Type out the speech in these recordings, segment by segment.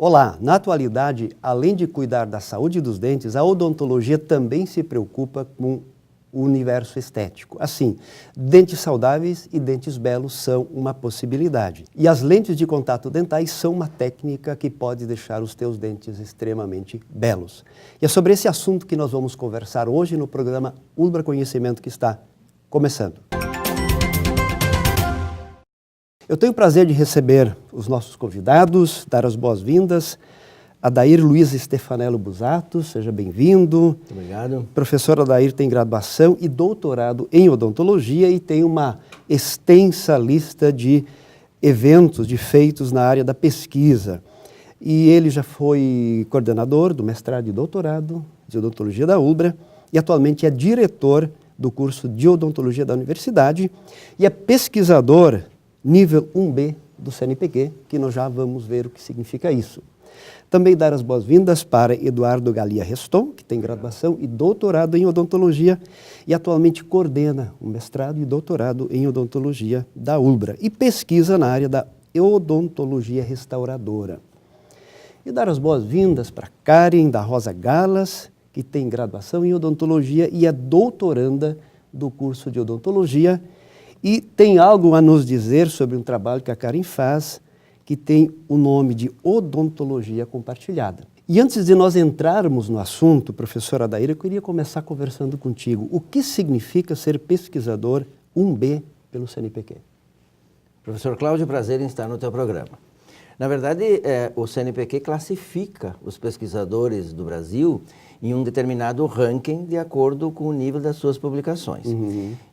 Olá, na atualidade, além de cuidar da saúde dos dentes, a odontologia também se preocupa com o universo estético. Assim, dentes saudáveis e dentes belos são uma possibilidade. E as lentes de contato dentais são uma técnica que pode deixar os teus dentes extremamente belos. E é sobre esse assunto que nós vamos conversar hoje no programa Ulbra Conhecimento, que está começando. Eu tenho o prazer de receber os nossos convidados, dar as boas-vindas. Adair Luiz Stefanello Busato, seja bem-vindo. Muito obrigado. Professor Adair tem graduação e doutorado em odontologia e tem uma extensa lista de eventos, de feitos na área da pesquisa. E ele já foi coordenador do mestrado e doutorado de odontologia da Ulbra e atualmente é diretor do curso de odontologia da universidade e é pesquisador nível 1B do CNPq, que nós já vamos ver o que significa isso. Também dar as boas-vindas para Eduardo Galia Reston, que tem graduação e doutorado em odontologia e atualmente coordena o mestrado e doutorado em odontologia da Ulbra e pesquisa na área da odontologia restauradora. E dar as boas-vindas para Karen da Rosa Galas, que tem graduação em odontologia e é doutoranda do curso de odontologia e tem algo a nos dizer sobre um trabalho que a Karen faz, que tem o nome de odontologia compartilhada. E antes de nós entrarmos no assunto, professora Adair, eu queria começar conversando contigo. O que significa ser pesquisador 1B pelo CNPq? Professor Cláudio, prazer em estar no teu programa. Na verdade, o CNPq classifica os pesquisadores do Brasil em um determinado ranking de acordo com o nível das suas publicações.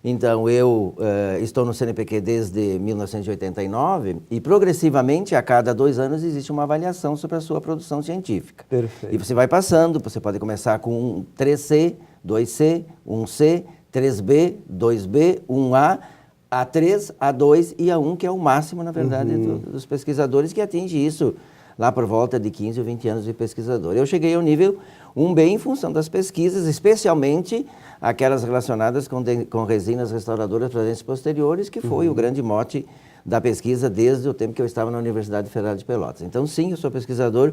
Então, eu estou no CNPq desde 1989 e progressivamente, a cada 2 anos, existe uma avaliação sobre a sua produção científica. Perfeito. E você vai passando, você pode começar com 3C, 2C, 1C, 3B, 2B, 1A, A3, A2 e A1, que é o máximo, na verdade, dos pesquisadores que atinge isso lá por volta de 15 ou 20 anos de pesquisador. Eu cheguei ao nível 1B em função das pesquisas, especialmente aquelas relacionadas com resinas restauradoras para dentes posteriores, que foi o grande mote da pesquisa desde o tempo que eu estava na Universidade Federal de Pelotas. Então, sim, eu sou pesquisador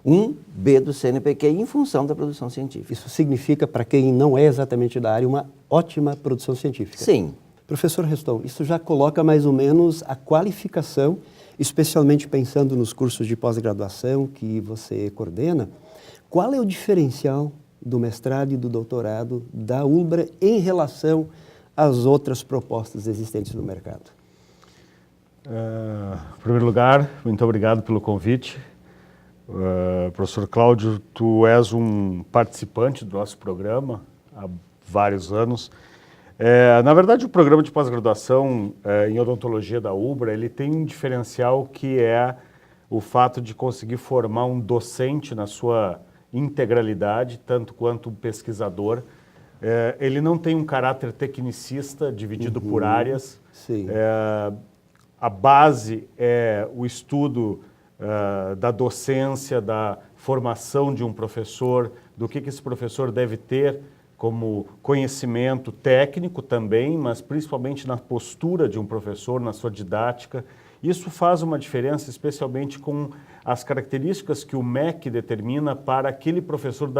1B do CNPq em função da produção científica. Isso significa, para quem não é exatamente da área, uma ótima produção científica. Sim. Professor Reston, isso já coloca mais ou menos a qualificação, especialmente pensando nos cursos de pós-graduação que você coordena. Qual é o diferencial do mestrado e do doutorado da Ulbra em relação às outras propostas existentes no mercado? Em primeiro lugar, muito obrigado pelo convite. Professor Cláudio, tu és um participante do nosso programa há vários anos. Na verdade, o programa de pós-graduação em odontologia da Ulbra, ele tem um diferencial que é o fato de conseguir formar um docente na sua integralidade, tanto quanto um pesquisador. Ele não tem um caráter tecnicista dividido por áreas. Sim. A base é o estudo da docência, da formação de um professor, do que esse professor deve ter como conhecimento técnico também, mas principalmente na postura de um professor, na sua didática. Isso faz uma diferença, especialmente com as características que o MEC determina para aquele professor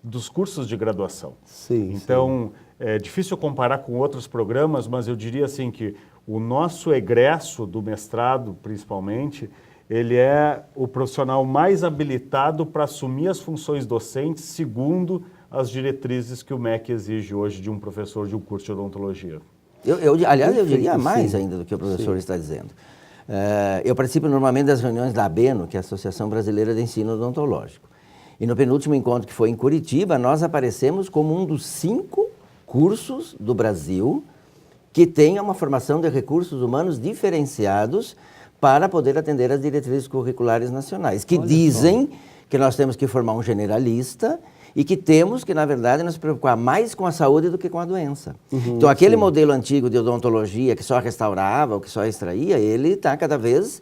dos cursos de graduação. Sim, então, é difícil comparar com outros programas, mas eu diria assim que o nosso egresso do mestrado, principalmente, ele é o profissional mais habilitado para assumir as funções docentes segundo as diretrizes que o MEC exige hoje de um professor de um curso de odontologia. Aliás, eu diria mais ainda do que o professor está dizendo. Eu participo normalmente das reuniões da ABENO, que é a Associação Brasileira de Ensino Odontológico. E no penúltimo encontro, que foi em Curitiba, nós aparecemos como um dos 5 cursos do Brasil que tenha uma formação de recursos humanos diferenciados para poder atender às diretrizes curriculares nacionais, que dizem que nós temos que formar um generalista e que temos que, na verdade, nos preocupar mais com a saúde do que com a doença. Então, aquele modelo antigo de odontologia que só restaurava ou que só extraía, ele está cada vez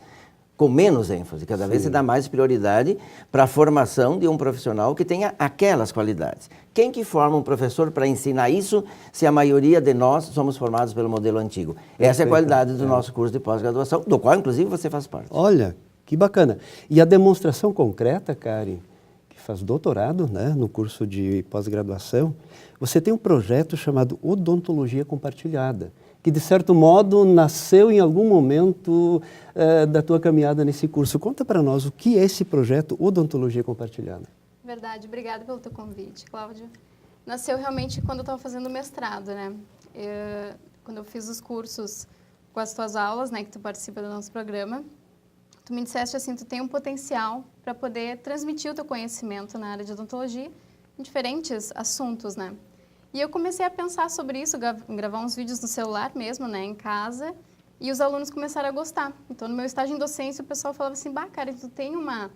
com menos ênfase, cada vez se dá mais prioridade para a formação de um profissional que tenha aquelas qualidades. Quem que forma um professor para ensinar isso se a maioria de nós somos formados pelo modelo antigo? Essa é a qualidade do nosso curso de pós-graduação, do qual, inclusive, você faz parte. Olha, Que bacana. E a demonstração concreta, Karen, que faz doutorado, né, no curso de pós-graduação, você tem um projeto chamado Odontologia Compartilhada, que de certo modo nasceu em algum momento da tua caminhada nesse curso. Conta para nós o que é esse projeto Odontologia Compartilhada. Verdade, obrigada pelo teu convite, Cláudio. Nasceu realmente quando eu estava fazendo o mestrado, né? Quando eu fiz os cursos com as tuas aulas, né, que tu participa do nosso programa, tu me disseste assim, tu tem um potencial para poder transmitir o teu conhecimento na área de odontologia em diferentes assuntos, né? E eu comecei a pensar sobre isso, gravar uns vídeos no celular mesmo, né, em casa, e os alunos começaram a gostar. Então, no meu estágio em docência, o pessoal falava assim, bah, cara, tu tem uma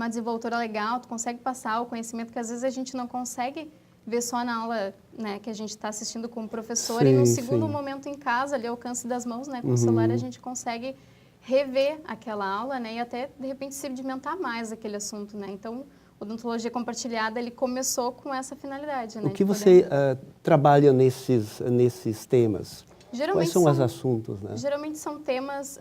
desenvoltura legal, tu consegue passar o conhecimento que às vezes a gente não consegue ver só na aula, né, que a gente está assistindo com o professor, e no segundo momento em casa, ali ao alcance das mãos, né, com o celular, a gente consegue rever aquela aula, né, e até, de repente, sedimentar mais aquele assunto, né. Então, Odontologia Compartilhada, ele começou com essa finalidade, né. O que você trabalha nesses temas? Geralmente Quais são os assuntos, né? Geralmente são temas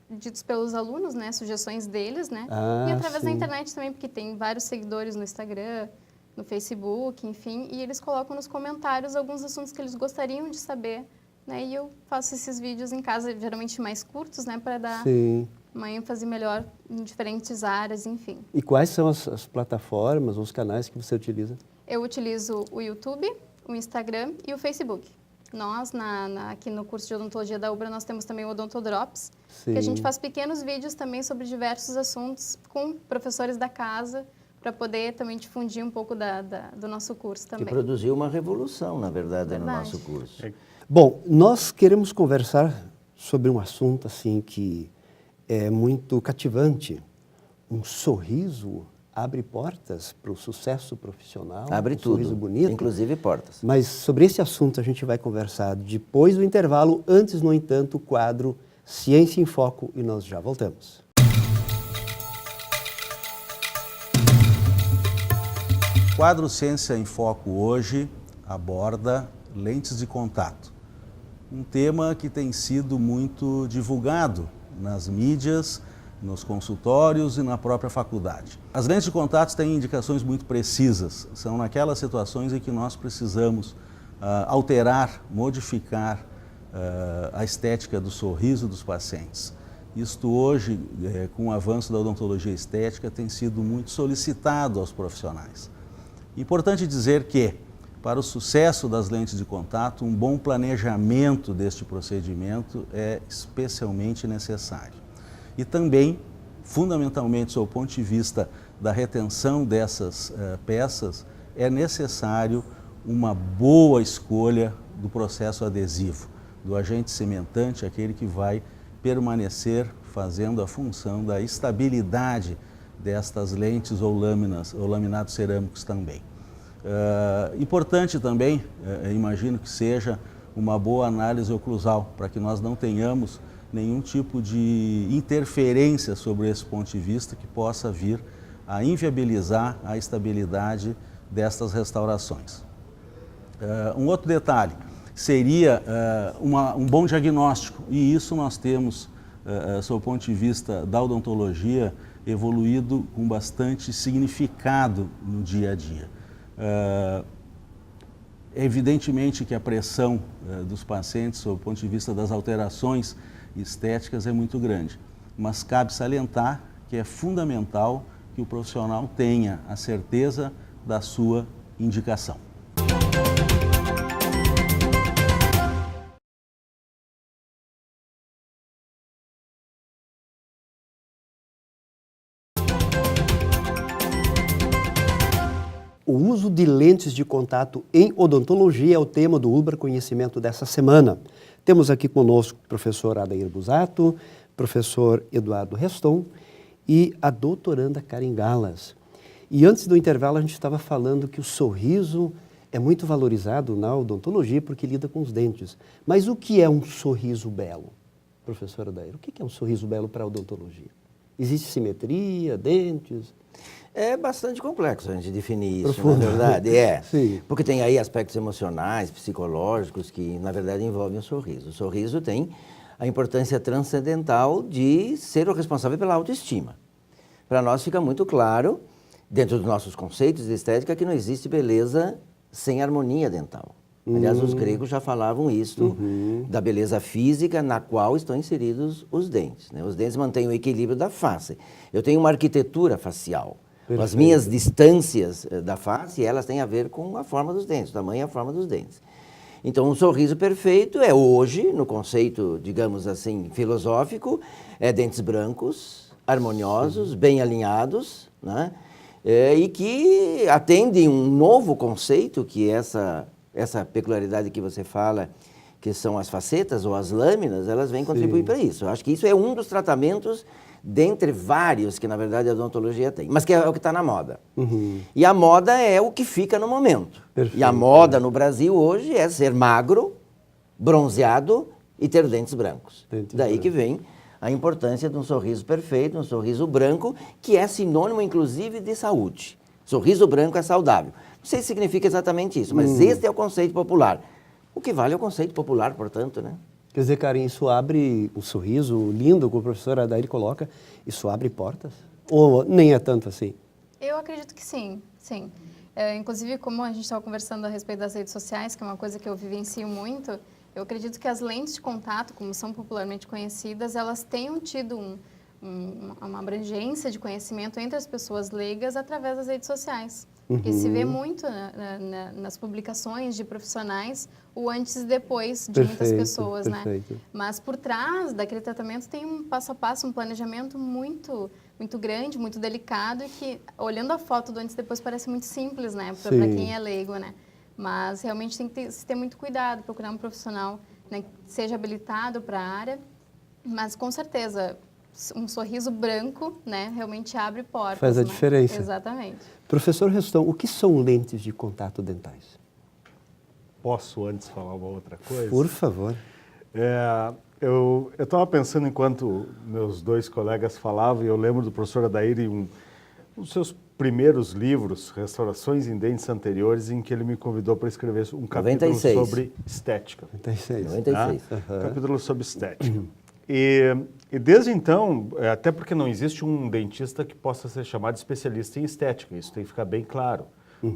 ditos pelos alunos, né, sugestões deles, né, e através da internet também, porque tem vários seguidores no Instagram, no Facebook, enfim, e eles colocam nos comentários alguns assuntos que eles gostariam de saber, né, e eu faço esses vídeos em casa, geralmente mais curtos, né, para dar uma ênfase melhor em diferentes áreas, enfim. E quais são as plataformas, os canais que você utiliza? Eu utilizo o YouTube, o Instagram e o Facebook. Nós, aqui no curso de odontologia da UBRA, nós temos também o Odontodrops, que a gente faz pequenos vídeos também sobre diversos assuntos com professores da casa, para poder também difundir um pouco do nosso curso também. Que produziu uma revolução, na verdade, no nosso curso. Bom, nós queremos conversar sobre um assunto assim que é muito cativante. Um sorriso abre portas para o sucesso profissional. Abre tudo, sorriso bonito. inclusive portas. Mas sobre esse assunto a gente vai conversar depois do intervalo. Antes, no entanto, o quadro Ciência em Foco, e nós já voltamos. O quadro Ciência em Foco hoje aborda lentes de contato, um tema que tem sido muito divulgado nas mídias, nos consultórios e na própria faculdade. As lentes de contato têm indicações muito precisas, são naquelas situações em que nós precisamos alterar, modificar a estética do sorriso dos pacientes. Isto hoje, com o avanço da odontologia estética, tem sido muito solicitado aos profissionais. Importante dizer que, para o sucesso das lentes de contato, um bom planejamento deste procedimento é especialmente necessário. E também, fundamentalmente, sob o ponto de vista da retenção dessas peças, é necessário uma boa escolha do processo adesivo, do agente cimentante, aquele que vai permanecer fazendo a função da estabilidade destas lentes ou lâminas, ou laminados cerâmicos também. Importante também, imagino que seja uma boa análise oclusal, para que nós não tenhamos nenhum tipo de interferência sobre esse ponto de vista que possa vir a inviabilizar a estabilidade destas restaurações. Um outro detalhe seria um bom diagnóstico, e isso nós temos, sob o ponto de vista da odontologia, evoluído com bastante significado no dia a dia. Evidentemente que a pressão dos pacientes, sob o ponto de vista das alterações estéticas, é muito grande, mas cabe salientar que é fundamental que o profissional tenha a certeza da sua indicação. O uso de lentes de contato em odontologia é o tema do UBRA Conhecimento dessa semana. Temos aqui conosco o professor Adair Busato, professor Eduardo Reston e a doutoranda Karen Galas. E antes do intervalo a gente estava falando que o sorriso é muito valorizado na odontologia porque lida com os dentes. Mas o que é um sorriso belo? Professor Adair, o que é um sorriso belo para a odontologia? Existe simetria, dentes? É bastante complexo a gente definir isso, Profundo. na verdade. Sim. Porque tem aí aspectos emocionais, psicológicos, que na verdade envolvem o sorriso. O sorriso tem a importância transcendental de ser o responsável pela autoestima. Para nós fica muito claro, dentro dos nossos conceitos de estética, que não existe beleza sem harmonia dental. Aliás, os gregos já falavam isso, da beleza física na qual estão inseridos os dentes, né? Os dentes mantêm o equilíbrio da face. Eu tenho uma arquitetura facial. Perfeito. As minhas distâncias da face, elas têm a ver com a forma dos dentes, o tamanho e a forma dos dentes. Então, um sorriso perfeito é hoje, no conceito, digamos assim, filosófico, é dentes brancos, harmoniosos, bem alinhados, né? E que atendem um novo conceito, que é essa peculiaridade que você fala, que são as facetas ou as lâminas, elas vêm contribuir para isso. Eu acho que isso é um dos tratamentos dentre vários que, na verdade, a odontologia tem, mas que é o que está na moda. E a moda é o que fica no momento. Perfeito. E a moda no Brasil hoje é ser magro, bronzeado e ter dentes brancos. Daí que vem a importância de um sorriso perfeito, um sorriso branco, que é sinônimo, inclusive, de saúde. Sorriso branco é saudável. Não sei se significa exatamente isso, mas este é o conceito popular. O que vale é o conceito popular, portanto, né? Quer dizer, Karen, isso abre um sorriso lindo que o professor Adair coloca, isso abre portas? Ou nem é tanto assim? Eu acredito que sim, sim. Inclusive, como a gente estava conversando a respeito das redes sociais, que é uma coisa que eu vivencio muito, eu acredito que as lentes de contato, como são popularmente conhecidas, elas tenham tido uma abrangência de conhecimento entre as pessoas leigas através das redes sociais. Porque se vê muito nas publicações de profissionais o antes e depois de muitas pessoas, né? Mas por trás daquele tratamento tem um passo a passo, um planejamento muito grande, muito delicado e que, olhando a foto do antes e depois, parece muito simples, né? Para quem é leigo, né? Mas realmente tem que se ter muito cuidado, procurar um profissional, né, que seja habilitado para a área, mas com certeza um sorriso branco, né, realmente abre portas. Faz a né? diferença. Exatamente. Professor Restão, o que são lentes de contato dentais? Posso antes falar uma outra coisa? Por favor. Eu estava pensando enquanto meus dois colegas falavam, e eu lembro do professor Adair em um dos seus primeiros livros, Restaurações em Dentes Anteriores, em que ele me convidou para escrever um capítulo 96. sobre estética. 96. Capítulo sobre estética. E desde então, até porque não existe um dentista que possa ser chamado de especialista em estética, isso tem que ficar bem claro.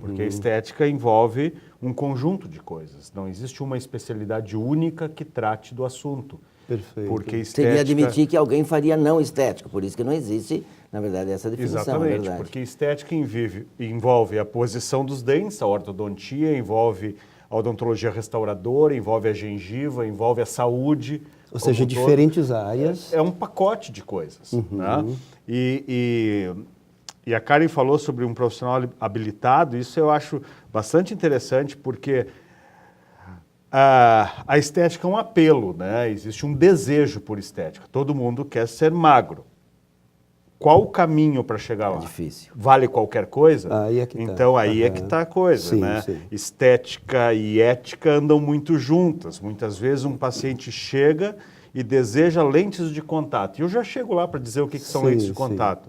Porque a estética envolve um conjunto de coisas. Não existe uma especialidade única que trate do assunto. Perfeito. Porque estética... Seria admitir que alguém faria não estética, por isso que não existe, na verdade, essa definição. Exatamente, porque estética envolve a posição dos dentes, a ortodontia, envolve a odontologia restauradora, envolve a gengiva, envolve a saúde. Ou seja, diferentes áreas. É um pacote de coisas. Né? E a Karen falou sobre um profissional habilitado, isso eu acho bastante interessante, porque a estética é um apelo, né? Existe um desejo por estética. Todo mundo quer ser magro. Qual o caminho para chegar lá? É difícil. Vale qualquer coisa? Aí é que tá. Então aí é que está a coisa, Sim, né? sim. Estética e ética andam muito juntas. Muitas vezes um paciente chega e deseja lentes de contato. E eu já chego lá para dizer o que são lentes de contato.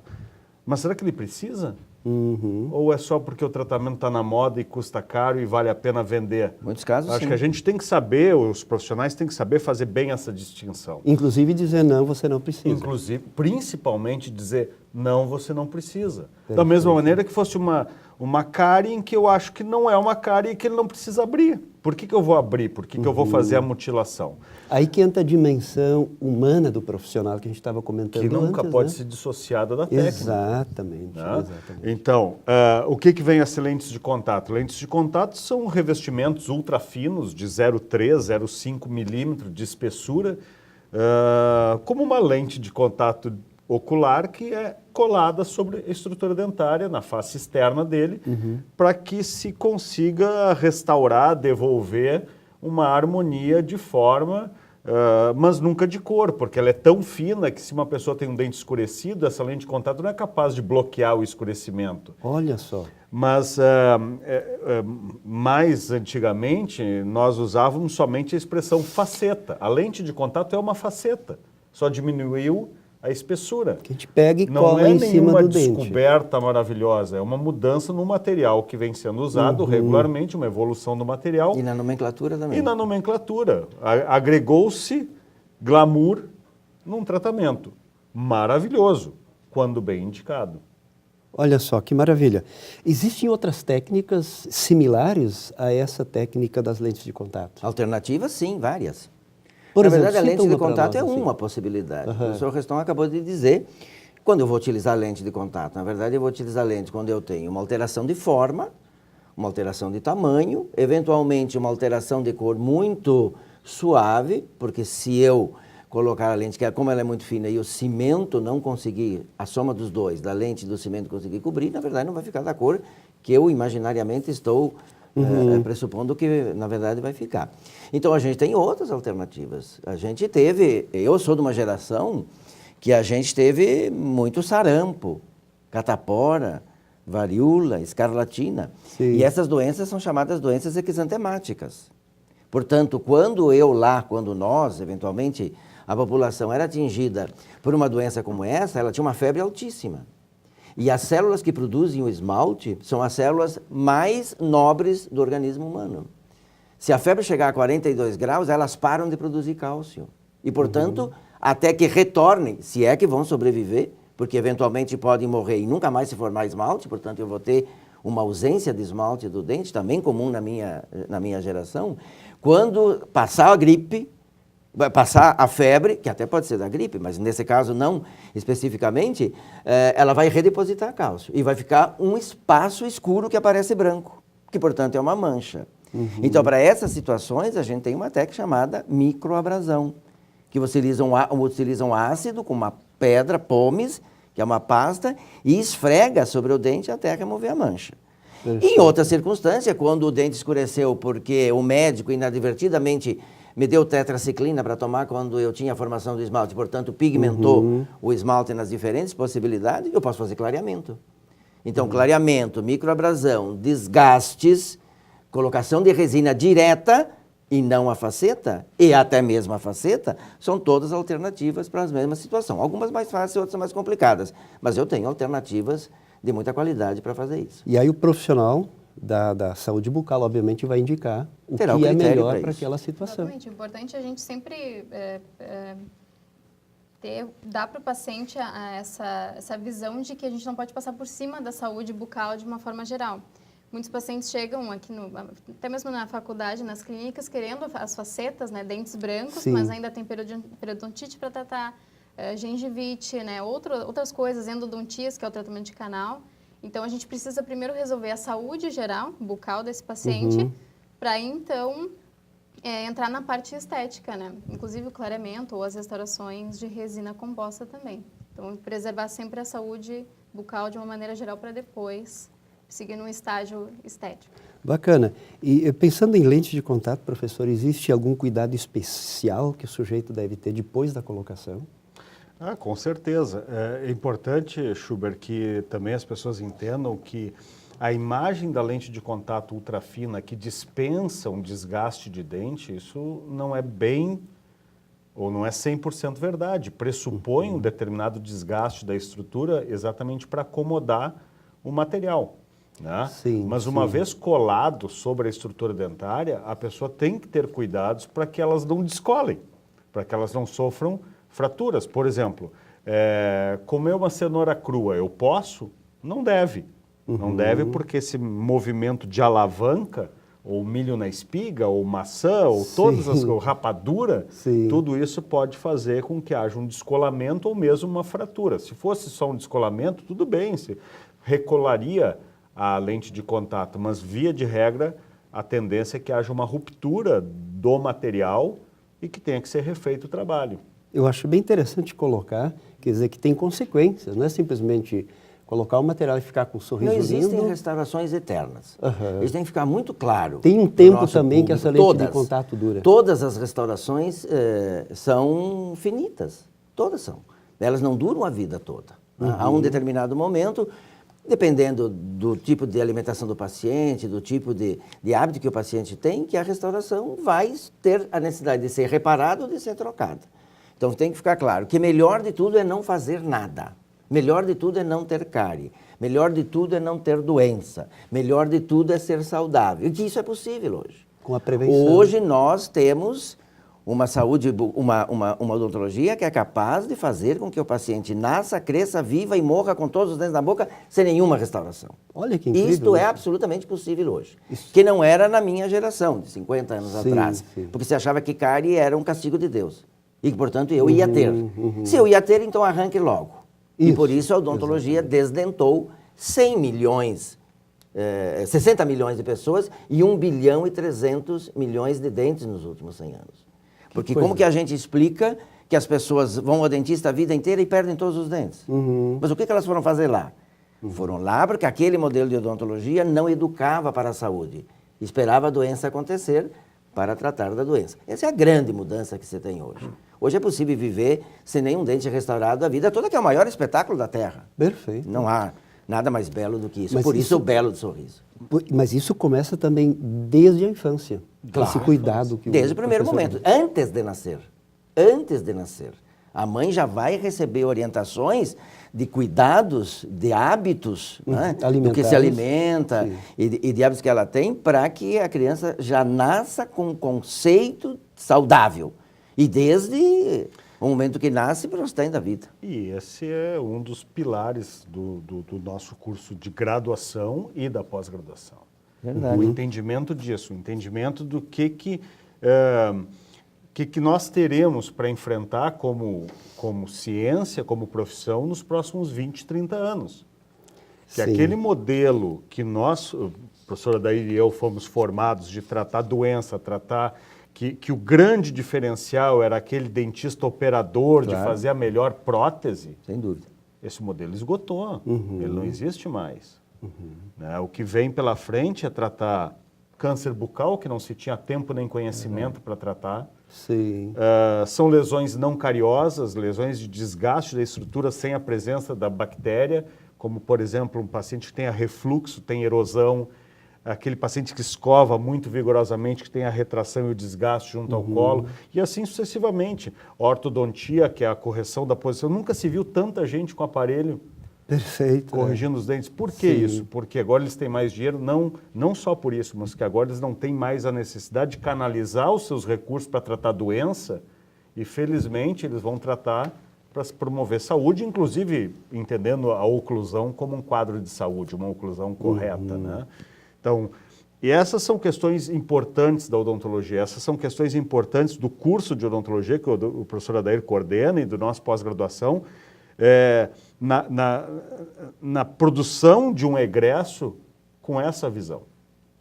Mas será que ele precisa? Ou é só porque o tratamento está na moda e custa caro e vale a pena vender? Muitos casos, Acho sim. que a gente tem que saber, os profissionais têm que saber fazer bem essa distinção. Inclusive dizer não, você não precisa. Inclusive, principalmente dizer não, você não precisa. Da mesma maneira que fosse uma cárie em que eu acho que não é uma cárie e que ele não precisa abrir. Por que eu vou abrir? Por que eu vou fazer a mutilação? Aí que entra a dimensão humana do profissional que a gente estava comentando Que nunca antes, pode né? ser dissociada da técnica. Exatamente, Né? exatamente. Então, o que vem a ser lentes de contato? Lentes de contato são revestimentos ultra finos de 0,3, 0,5 milímetros de espessura, como uma lente de contato ocular que é colada sobre a estrutura dentária, na face externa dele, para que se consiga restaurar, devolver uma harmonia de forma, mas nunca de cor, porque ela é tão fina que se uma pessoa tem um dente escurecido, essa lente de contato não é capaz de bloquear o escurecimento. Olha só. Mas mais antigamente nós usávamos somente a expressão faceta. A lente de contato é uma faceta, só diminuiu a espessura. Que a gente pega e Não cola é em cima nenhuma do dente. descoberta maravilhosa, é uma mudança no material que vem sendo usado regularmente, uma evolução do material. E na nomenclatura também. E na nomenclatura. Agregou-se glamour num tratamento maravilhoso, quando bem indicado. Olha só, que maravilha. Existem outras técnicas similares a essa técnica das lentes de contato? Alternativas, sim, várias. Por Na exemplo, verdade, a cita lente de uma pra contato nós, é assim. uma possibilidade. O professor Reston acabou de dizer, quando eu vou utilizar a lente de contato, na verdade eu vou utilizar a lente quando eu tenho uma alteração de forma, uma alteração de tamanho, eventualmente uma alteração de cor muito suave, porque se eu colocar a lente, que como ela é muito fina e o cimento não conseguir, a soma dos dois, da lente e do cimento conseguir cobrir, na verdade não vai ficar da cor que eu imaginariamente estou pressupondo que na verdade vai ficar. Então a gente tem outras alternativas. A gente teve, eu sou de uma geração que a gente teve muito sarampo, catapora, varíola, escarlatina. Sim. E essas doenças são chamadas doenças exantemáticas. Portanto, quando nós, eventualmente, a população era atingida por uma doença como essa, ela tinha uma febre altíssima. E as células que produzem o esmalte são as células mais nobres do organismo humano. Se a febre chegar a 42 graus, elas param de produzir cálcio. E, portanto, até que retornem, se é que vão sobreviver, porque eventualmente podem morrer e nunca mais se formar esmalte, portanto, eu vou ter uma ausência de esmalte do dente, também comum na minha geração. Quando passar a gripe, vai passar a febre, que até pode ser da gripe, mas nesse caso não especificamente, ela vai redepositar cálcio e vai ficar um espaço escuro que aparece branco, que portanto é uma mancha. Então, para essas situações, a gente tem uma técnica chamada microabrasão, que você utiliza um ácido com uma pedra, pomes, que é uma pasta, e esfrega sobre o dente até remover a mancha. Em outra circunstância, quando o dente escureceu porque o médico inadvertidamente me deu tetraciclina para tomar quando eu tinha a formação do esmalte, portanto pigmentou o esmalte nas diferentes possibilidades, eu posso fazer clareamento. Então, clareamento, microabrasão, desgastes, colocação de resina direta e não a faceta, e até mesmo a faceta, são todas alternativas para as mesmas situações. Algumas mais fáceis, outras mais complicadas, mas eu tenho alternativas de muita qualidade para fazer isso. E aí o profissional da saúde bucal, obviamente, vai indicar o Terá que o é critério melhor para para isso. aquela situação. Exatamente. O importante é a gente sempre dar para o paciente essa visão de que a gente não pode passar por cima da saúde bucal de uma forma geral. Muitos pacientes chegam aqui, até mesmo na faculdade, nas clínicas, querendo as facetas, né, dentes brancos, Sim. mas ainda tem periodontite para tratar, gengivite, né, outras coisas, endodontias, que é o tratamento de canal. Então, a gente precisa primeiro resolver a saúde geral, bucal desse paciente, para então entrar na parte estética, né? Inclusive o clareamento ou as restaurações de resina composta também. Então, preservar sempre a saúde bucal de uma maneira geral para depois seguir num estágio estético. Bacana. E pensando em lente de contato, professor, existe algum cuidado especial que o sujeito deve ter depois da colocação? Ah, com certeza. É importante, Schubert, que também as pessoas entendam que a imagem da lente de contato ultrafina que dispensa um desgaste de dente, isso não é bem ou não é 100% verdade. Pressupõe um determinado desgaste da estrutura exatamente para acomodar o material. Né? Sim, Mas uma sim. vez colado sobre a estrutura dentária, a pessoa tem que ter cuidados para que elas não descolem, para que elas não sofram fraturas. Por exemplo, comer uma cenoura crua, eu posso? Não deve. Não deve porque esse movimento de alavanca, ou milho na espiga, ou maçã, ou todas as ou rapadura, Sim. tudo isso pode fazer com que haja um descolamento ou mesmo uma fratura. Se fosse só um descolamento, tudo bem, se recolaria a lente de contato, mas via de regra a tendência é que haja uma ruptura do material e que tenha que ser refeito o trabalho. Eu acho bem interessante colocar, quer dizer, que tem consequências, não é simplesmente colocar o material e ficar com um sorriso Não existem lindo. restaurações eternas. Isso tem que ficar muito claro. Tem um pro tempo nosso também que público. essa lente de contato dura. Todas as restaurações são finitas. Todas são. Elas não duram a vida toda. Há um determinado momento, dependendo do tipo de alimentação do paciente, do tipo de hábito que o paciente tem, que a restauração vai ter a necessidade de ser reparada ou de ser trocada. Então tem que ficar claro que melhor de tudo é não fazer nada. Melhor de tudo é não ter cárie. Melhor de tudo é não ter doença. Melhor de tudo é ser saudável. E que isso é possível hoje. Com a prevenção. Hoje nós temos uma saúde, uma odontologia que é capaz de fazer com que o paciente nasça, cresça, viva e morra com todos os dentes na boca sem nenhuma restauração. Olha que incrível. Isto é isso. absolutamente possível hoje. Isso. Que não era na minha geração, de 50 anos Sim, atrás. sim. Porque se achava que cárie era um castigo de Deus. E que, portanto, eu ia ter. Se eu ia ter, então arranque logo. E Isso, por isso a odontologia desdentou 100 milhões, 60 milhões de pessoas e 1 bilhão e 300 milhões de dentes nos últimos 100 anos. Porque como que a gente explica que as pessoas vão ao dentista a vida inteira e perdem todos os dentes? Mas o que elas foram fazer lá? Foram lá porque aquele modelo de odontologia não educava para a saúde. Esperava a doença acontecer para tratar da doença. Essa é a grande mudança que você tem hoje. Hoje é possível viver sem nenhum dente restaurado a vida toda, que é o maior espetáculo da Terra. Perfeito. Não há nada mais belo do que isso. Mas Por isso isso- o belo do sorriso. Mas isso começa também desde a infância. Claro. Esse cuidado que Desde o primeiro professor momento, antes de nascer. Antes de nascer. A mãe já vai receber orientações de cuidados, de hábitos, né? Do que se alimentares. alimenta Sim. e de hábitos que ela tem, para que a criança já nasça com um conceito saudável. E desde o momento que nasce para o restante da vida. E esse é um dos pilares do nosso curso de graduação e da pós-graduação. Verdade. O entendimento disso, o entendimento do que nós teremos para enfrentar como ciência, como profissão, nos próximos 20, 30 anos. Que Sim. aquele modelo que nós, a professora Adair e eu, fomos formados de tratar doença, que o grande diferencial era aquele dentista operador de Claro. fazer a melhor prótese, Sem dúvida. esse modelo esgotou, ele não existe mais. Né? O que vem pela frente é tratar câncer bucal, que não se tinha tempo nem conhecimento para tratar. Sim. São lesões não cariosas, lesões de desgaste da estrutura sem a presença da bactéria, como, por exemplo, um paciente que tenha refluxo, tem erosão, aquele paciente que escova muito vigorosamente, que tem a retração e o desgaste junto ao colo, e assim sucessivamente. Ortodontia, que é a correção da posição. Nunca se viu tanta gente com aparelho Perfeito. corrigindo os dentes. Por que Sim. isso? Porque agora eles têm mais dinheiro, não só por isso, mas que agora eles não têm mais a necessidade de canalizar os seus recursos para tratar a doença, e felizmente eles vão tratar para se promover saúde, inclusive entendendo a oclusão como um quadro de saúde, uma oclusão correta, né? Então, e essas são questões importantes da odontologia, essas são questões importantes do curso de odontologia que o professor Adair coordena e do nosso pós-graduação, na produção de um egresso com essa visão.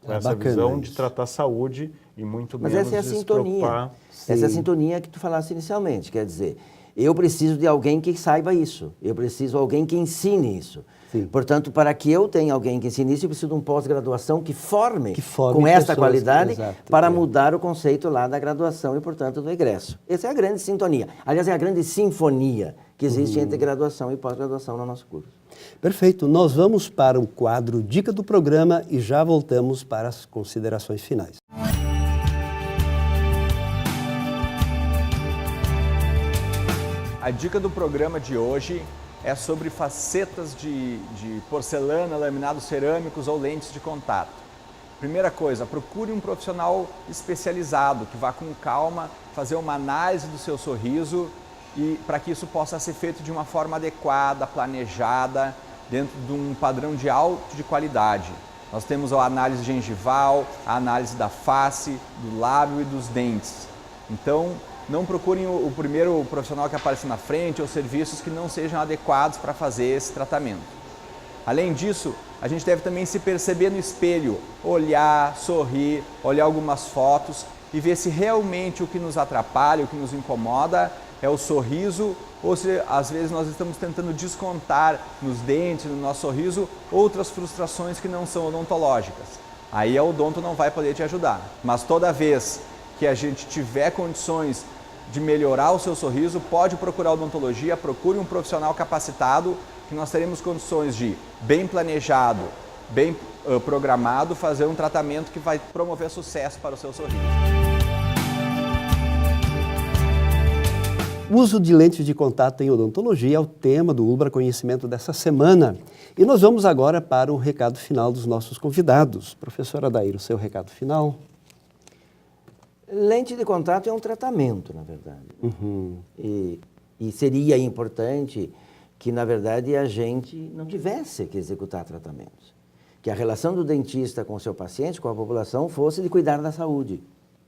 Com essa bacana visão de isso. tratar saúde e muito Mas menos essa é a de se sintonia. preocupar. Essa é a sintonia que tu falaste inicialmente. Quer dizer, eu preciso de alguém que saiba isso. Eu preciso de alguém que ensine isso. Sim. Portanto, para que eu tenha alguém que ensine isso, eu preciso de uma pós-graduação que forme com pessoas, esta qualidade exato, para mudar o conceito lá da graduação e, portanto, do egresso. Essa é a grande sintonia. Aliás, é a grande sinfonia que existe entre graduação e pós-graduação no nosso curso. Perfeito. Nós vamos para o quadro Dica do Programa e já voltamos para as considerações finais. A dica do programa de hoje é sobre facetas de porcelana, laminados cerâmicos ou lentes de contato. Primeira coisa, procure um profissional especializado que vá com calma fazer uma análise do seu sorriso e para que isso possa ser feito de uma forma adequada, planejada, dentro de um padrão de qualidade. Nós temos a análise gengival, a análise da face, do lábio e dos dentes. Então, não procurem o primeiro profissional que aparece na frente ou serviços que não sejam adequados para fazer esse tratamento. Além disso, a gente deve também se perceber no espelho, olhar, sorrir, olhar algumas fotos e ver se realmente o que nos atrapalha, o que nos incomoda é o sorriso ou se às vezes nós estamos tentando descontar nos dentes, no nosso sorriso, outras frustrações que não são odontológicas. Aí a odonto não vai poder te ajudar. Mas toda vez que a gente tiver condições de melhorar o seu sorriso, pode procurar odontologia, procure um profissional capacitado, que nós teremos condições de, bem planejado, bem programado, fazer um tratamento que vai promover sucesso para o seu sorriso. O uso de lentes de contato em odontologia é o tema do Ulbra Conhecimento dessa semana. E nós vamos agora para o recado final dos nossos convidados. Professora Adair, o seu recado final? Lente de contato é um tratamento, na verdade. E seria importante que, na verdade, a gente não tivesse que executar tratamentos. Que a relação do dentista com o seu paciente, com a população, fosse de cuidar da saúde.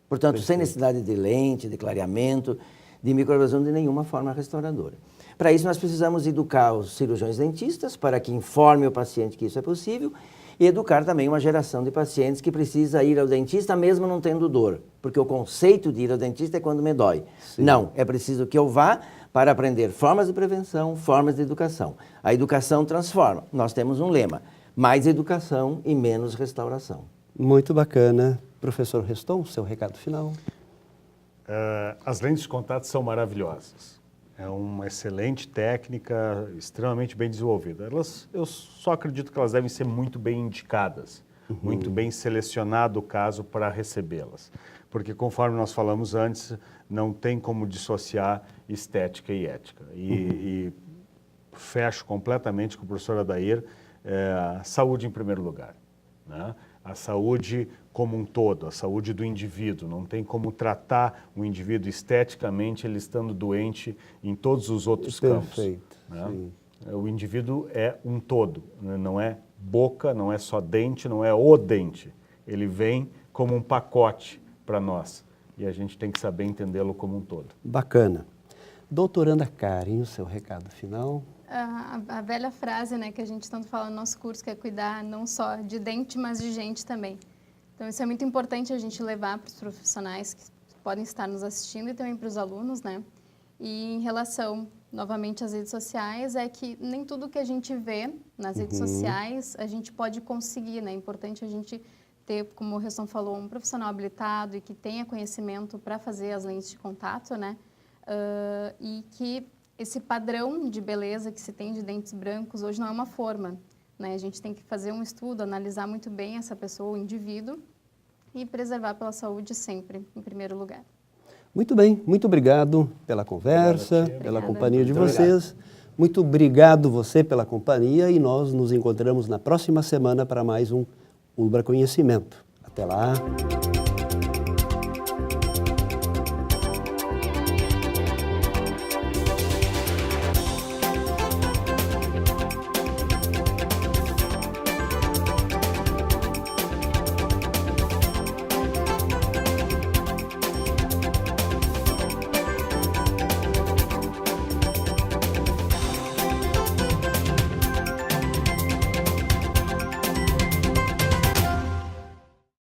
Portanto, sem necessidade de lente, de clareamento, de microabrasão de nenhuma forma restauradora. Para isso, nós precisamos educar os cirurgiões dentistas para que informem o paciente que isso é possível e educar também uma geração de pacientes que precisa ir ao dentista mesmo não tendo dor. Porque o conceito de ir ao dentista é quando me dói. Sim. Não, é preciso que eu vá para aprender formas de prevenção, formas de educação. A educação transforma. Nós temos um lema, mais educação e menos restauração. Muito bacana. Professor Reston, seu recado final. As lentes de contato são maravilhosas. É uma excelente técnica, extremamente bem desenvolvida. Eu só acredito que elas devem ser muito bem indicadas, muito bem selecionado o caso para recebê-las. Porque, conforme nós falamos antes, não tem como dissociar estética e ética. E fecho completamente com o professor Adair, saúde em primeiro lugar, né? A saúde como um todo, a saúde do indivíduo. Não tem como tratar o indivíduo esteticamente ele estando doente em todos os outros campos. Perfeito. Né? O indivíduo é um todo, não é boca, não é só dente, não é o dente. Ele vem como um pacote para nós e a gente tem que saber entendê-lo como um todo. Bacana. Doutoranda Karen, o seu recado final? A velha frase, né, que a gente tanto fala no nosso curso, que é cuidar não só de dente, mas de gente também. Então, isso é muito importante a gente levar para os profissionais que podem estar nos assistindo e também para os alunos, né? E em relação, novamente, às redes sociais, é que nem tudo que a gente vê nas redes sociais a gente pode conseguir, né? É importante a gente ter, como o Reston falou, um profissional habilitado e que tenha conhecimento para fazer as lentes de contato, né? E que esse padrão de beleza que se tem de dentes brancos hoje não é uma forma, né? A gente tem que fazer um estudo, analisar muito bem essa pessoa, o indivíduo, e preservar pela saúde sempre, em primeiro lugar. Muito bem, muito obrigado pela conversa, pela companhia de vocês. Obrigado. Muito obrigado você pela companhia e nós nos encontramos na próxima semana para mais um Ubra Conhecimento. Até lá.